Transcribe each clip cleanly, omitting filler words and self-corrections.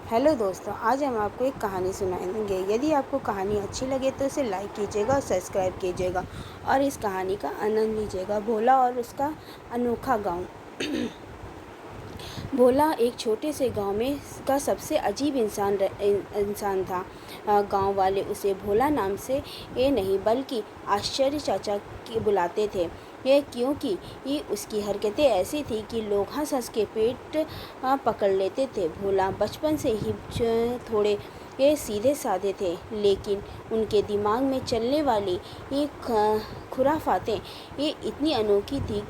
Hello दोस्तों, आज हम आपको एक कहानी सुनाएंगे। यदि आपको कहानी अच्छी लगे तो इसे लाइक कीजिएगा और सब्सक्राइब कीजिएगा और इस कहानी का आनंद लीजिएगा। भोला और उसका अनोखा गांव। भोला एक छोटे से गांव में का सबसे अजीब इंसान था। गांव वाले उसे भोला नाम से नहीं बल्कि आश्चर्य चाचा बुलाते थे। ये क्योंकि ये उसकी हरकतें ऐसी थी कि लोग हंस हंस के पेट पकड़ लेते थे। भोला बचपन से ही थोड़े ये सीधे साधे थे, लेकिन उनके दिमाग में चलने वाली ये खुराफातें ये इतनी अनोखी थी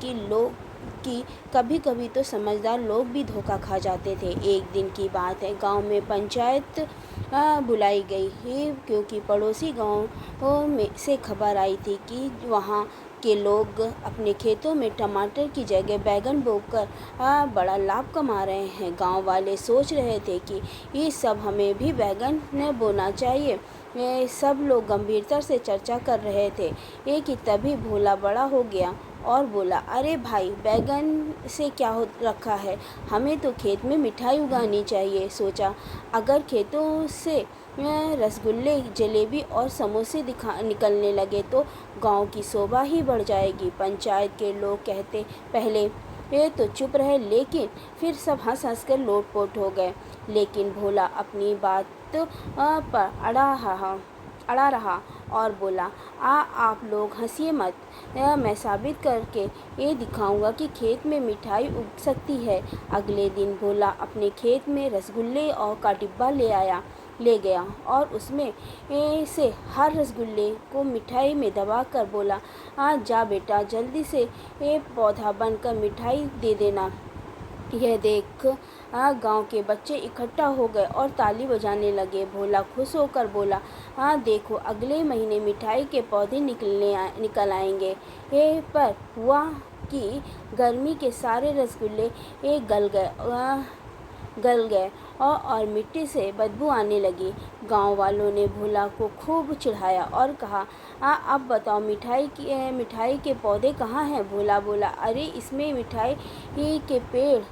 कि कभी कभी तो समझदार लोग भी धोखा खा जाते थे। एक दिन की बात है, गांव में पंचायत बुलाई गई है क्योंकि पड़ोसी गांव में से खबर आई थी कि वहां के लोग अपने खेतों में टमाटर की जगह बैगन बोकर बड़ा लाभ कमा रहे हैं। गांव वाले सोच रहे थे कि ये सब हमें भी बैगन बोना चाहिए। ये सब लोग गंभीरता से चर्चा कर रहे थे। एक ही तभी भोला बड़ा हो गया और बोला, अरे भाई, बैगन से क्या हो रखा है, हमें तो खेत में मिठाई उगानी चाहिए। सोचा, अगर खेतों से रसगुल्ले, जलेबी और समोसे निकलने लगे तो गांव की शोभा ही बढ़ जाएगी। पंचायत के लोग कहते पहले ये तो चुप रहे, लेकिन फिर सब हंस हंस कर लोटपोट हो गए। लेकिन भोला अपनी बात पर अड़ा रहा और बोला, आप लोग हंसिए मत, मैं साबित करके ये दिखाऊंगा कि खेत में मिठाई उग सकती है। अगले दिन भोला अपने खेत में रसगुल्ले और का डिब्बा ले गया और उसमें से हर रसगुल्ले को मिठाई में दबा कर बोला, जा बेटा, जल्दी से पौधा बनकर मिठाई दे देना। यह देख गांव के बच्चे इकट्ठा हो गए और ताली बजाने लगे। भोला खुश होकर बोला, देखो, अगले महीने मिठाई के पौधे निकल आएंगे। पर हुआ कि गर्मी के सारे रसगुल्ले गल गए और मिट्टी से बदबू आने लगी। गांव वालों ने भोला को खूब चिढ़ाया और कहा, अब बताओ, मिठाई के पौधे कहाँ हैं? भोला बोला, अरे इसमें मिठाई के पेड़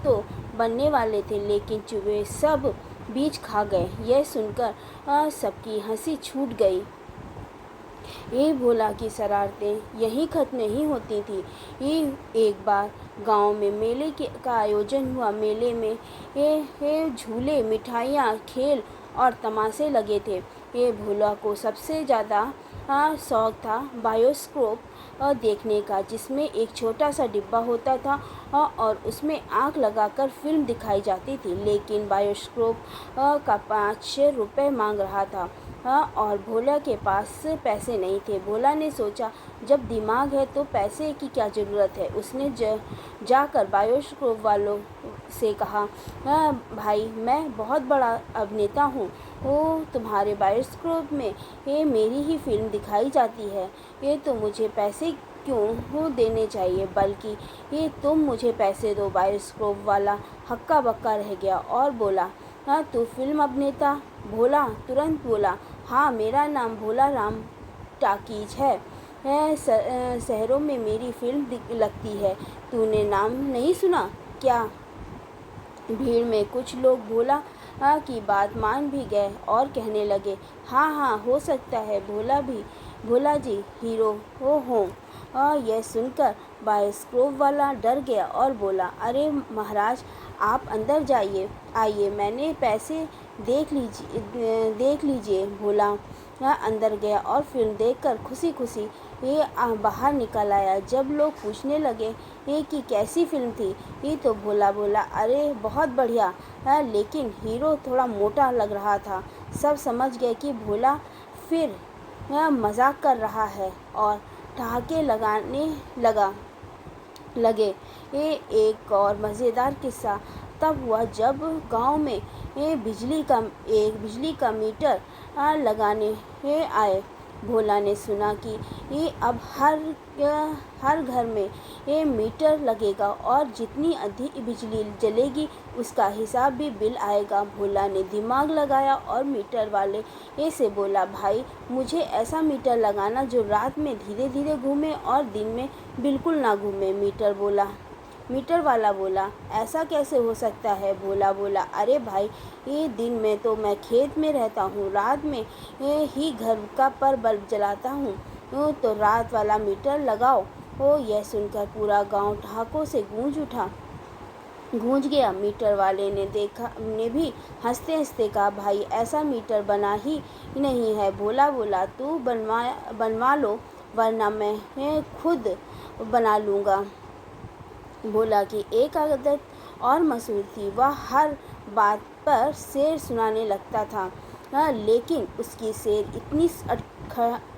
तो बनने वाले थे, लेकिन चूहे सब बीज खा गए। यह सुनकर सबकी हंसी छूट गई। ये भोला की शरारतें यहीं खत्म नहीं होती थी। ये एक बार गांव में मेले का आयोजन हुआ। मेले में ये झूले, मिठाइयाँ, खेल और तमाशे लगे थे। ये भोला को सबसे ज़्यादा शौक था बायोस्कोप देखने का, जिसमें एक छोटा सा डिब्बा होता था और उसमें आँख लगाकर फिल्म दिखाई जाती थी। लेकिन बायोस्कोप का 5 रुपये मांग रहा था और भोला के पास पैसे नहीं थे। भोला ने सोचा, जब दिमाग है तो पैसे की क्या ज़रूरत है। उसने जाकर बायोस्कोप वालों से कहा, भाई, मैं बहुत बड़ा अभिनेता हूँ, वो तुम्हारे बायोस्कोप में ये मेरी ही फिल्म दिखाई जाती है। ये तो मुझे पैसे क्यों देने चाहिए, बल्कि ये तुम मुझे पैसे दो। बायोस्कोप वाला हक्का बक्का रह गया और बोला, तू फिल्म अभिनेता? भोला तुरंत बोला, हाँ, मेरा नाम भोला राम टाकीज है। शहरों में मेरी फिल्म लगती है, तूने नाम नहीं सुना क्या? भीड़ में कुछ लोग भोला की बात मान भी गए और कहने लगे, हाँ हाँ, हो सकता है भोला जी हीरो हो। यह सुनकर बायोस्कोप वाला डर गया और बोला, अरे महाराज, आप अंदर जाइए, आइए, मैंने पैसे देख लीजिए। भोला अंदर गया और फिल्म देखकर खुशी खुशी ये बाहर निकल आया। जब लोग पूछने लगे ये कि कैसी फिल्म थी, ये तो भोला बोला, अरे बहुत बढ़िया, लेकिन हीरो थोड़ा मोटा लग रहा था। सब समझ गए कि भोला फिर मजाक कर रहा है और ठहाके लगाने लगे। ये एक और मज़ेदार किस्सा तब हुआ जब गांव में बिजली का मीटर लगाने आए। भोला ने सुना कि ये अब हर घर में ये मीटर लगेगा और जितनी अधिक बिजली जलेगी उसका हिसाब भी बिल आएगा। भोला ने दिमाग लगाया और मीटर वाले से बोला, भाई, मुझे ऐसा मीटर लगाना जो रात में धीरे धीरे घूमे और दिन में बिल्कुल ना घूमे। मीटर बोला, मीटर वाला बोला। ऐसा कैसे हो सकता है? भोला बोला, अरे भाई, ये दिन में तो मैं खेत में रहता हूँ, रात में ही घर का पर बल्ब जलाता हूँ, तो रात वाला मीटर लगाओ। यह सुनकर पूरा गांव ठहाकों से गूंज गया। मीटर वाले ने भी हंसते हंसते कहा, भाई ऐसा मीटर बना ही नहीं है। भोला बोला, तू बनवा लो, वरना मैं खुद बना लूँगा। भोला की एक आदत और मशहूर थी, वह हर बात पर शेर सुनाने लगता था। लेकिन उसके शेर इतनी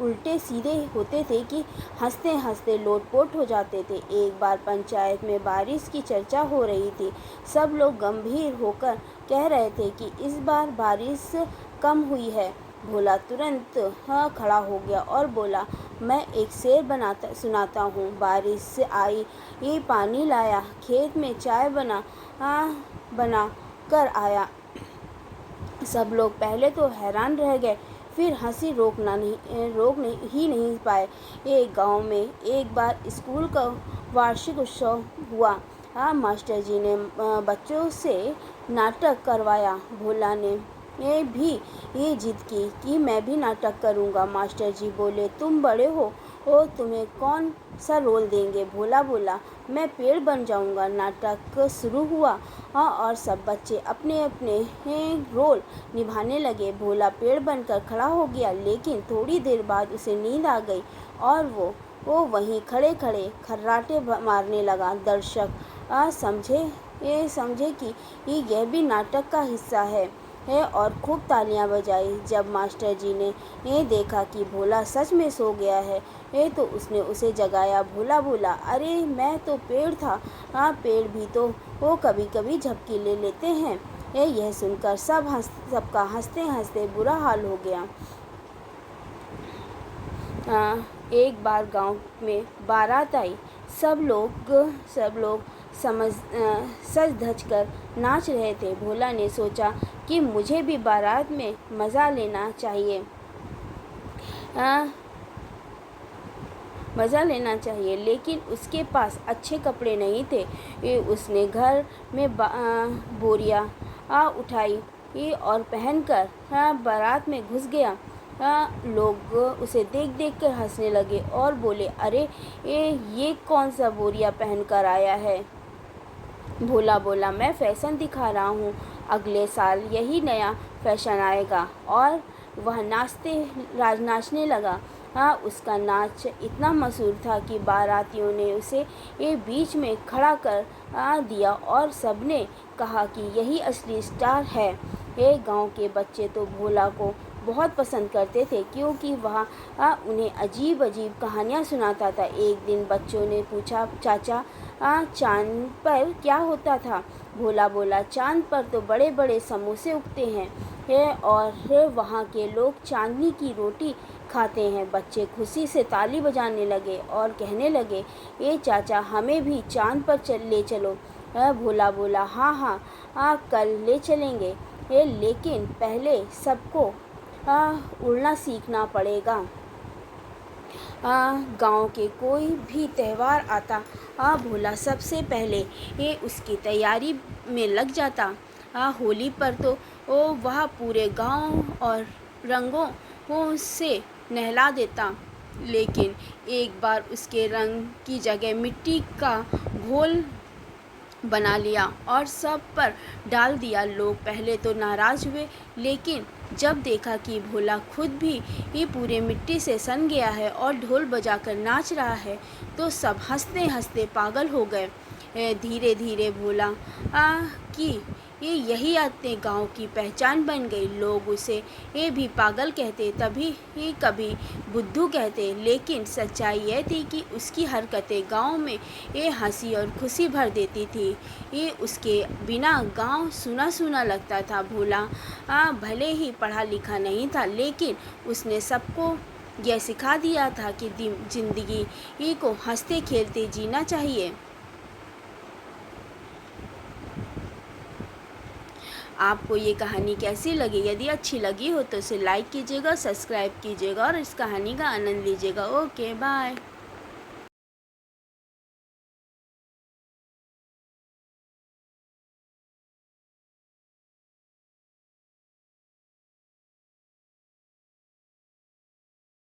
उल्टे सीधे होते थे कि हंसते हंसते लोटपोट हो जाते थे। एक बार पंचायत में बारिश की चर्चा हो रही थी। सब लोग गंभीर होकर कह रहे थे कि इस बार बारिश कम हुई है। भोला तुरंत खड़ा हो गया और बोला, मैं एक शेर सुनाता हूँ। बारिश से आई, ये पानी लाया, खेत में चाय बना कर आया। सब लोग पहले तो हैरान रह गए, फिर हंसी रोक ही नहीं पाए। एक गांव में एक बार स्कूल का वार्षिक उत्सव हुआ। मास्टर जी ने बच्चों से नाटक करवाया। भोला ने भी ये जिद की कि मैं भी नाटक करूँगा। मास्टर जी बोले, तुम बड़े हो, तुम्हें कौन सा रोल देंगे? भोला बोला, मैं पेड़ बन जाऊँगा। नाटक शुरू हुआ और सब बच्चे अपने अपने रोल निभाने लगे। भोला पेड़ बनकर खड़ा हो गया, लेकिन थोड़ी देर बाद उसे नींद आ गई और वो वहीं खड़े खड़े खर्राटे मारने लगा। दर्शक समझे कि यह भी नाटक का हिस्सा है और खूब तालियां बजाई। जब मास्टर जी ने देखा कि भोला सच में सो गया है तो उसने उसे जगाया। भोला बोला, अरे मैं तो पेड़ था। पेड़ भी तो वो कभी कभी झपकी ले लेते हैं। यह सुनकर सबका हंसते हंसते बुरा हाल हो गया। एक बार गांव में बारात आई। सब लोग सज धज कर नाच रहे थे। भोला ने सोचा कि मुझे भी बारात में मज़ा लेना चाहिए, लेकिन उसके पास अच्छे कपड़े नहीं थे। उसने घर में बोरियां उठाई और पहनकर बारात में घुस गया। लोग उसे देख कर हंसने लगे और बोले, अरे ये कौन सा बोरिया पहन कर आया है? भोला बोला, मैं फैशन दिखा रहा हूँ, अगले साल यही नया फैशन आएगा। और वह नाचने लगा। उसका नाच इतना मशहूर था कि बारातियों ने उसे बीच में खड़ा कर दिया और सबने कहा कि यही असली स्टार है। गांव के बच्चे तो भोला को बहुत पसंद करते थे, क्योंकि वह उन्हें अजीब अजीब कहानियाँ सुनाता था। एक दिन बच्चों ने पूछा, चाचा चांद पर क्या होता था? भोला बोला, चांद पर तो बड़े बड़े समोसे उगते हैं और वहाँ के लोग चांदनी की रोटी खाते हैं। बच्चे खुशी से ताली बजाने लगे और कहने लगे, ये चाचा हमें भी चांद पर ले चलो। भोला बोला, हाँ कल ले चलेंगे, लेकिन पहले सबको उड़ना सीखना पड़ेगा। गांव के कोई भी त्यौहार आता, भोला सबसे पहले उसकी तैयारी में लग जाता। होली पर तो वह पूरे गांव और रंगों से नहला देता, लेकिन एक बार उसके रंग की जगह मिट्टी का घोल बना लिया और सब पर डाल दिया। लोग पहले तो नाराज़ हुए, लेकिन जब देखा कि भोला खुद भी पूरे मिट्टी से सन गया है और ढोल बजाकर नाच रहा है, तो सब हंसते हंसते पागल हो गए। धीरे धीरे भोला की यही आदतें गांव की पहचान बन गई। लोग उसे भी पागल कहते, कभी बुद्धू कहते, लेकिन सच्चाई यह थी कि उसकी हरकतें गांव में हंसी और खुशी भर देती थी। उसके बिना गांव सूना सूना लगता था। भोला भले ही पढ़ा लिखा नहीं था, लेकिन उसने सबको यह सिखा दिया था कि जिंदगी को हंसते खेलते जीना चाहिए। आपको ये कहानी कैसी लगी? यदि अच्छी लगी हो तो इसे लाइक कीजिएगा, सब्सक्राइब कीजिएगा और इस कहानी का आनंद लीजिएगा। Okay, bye.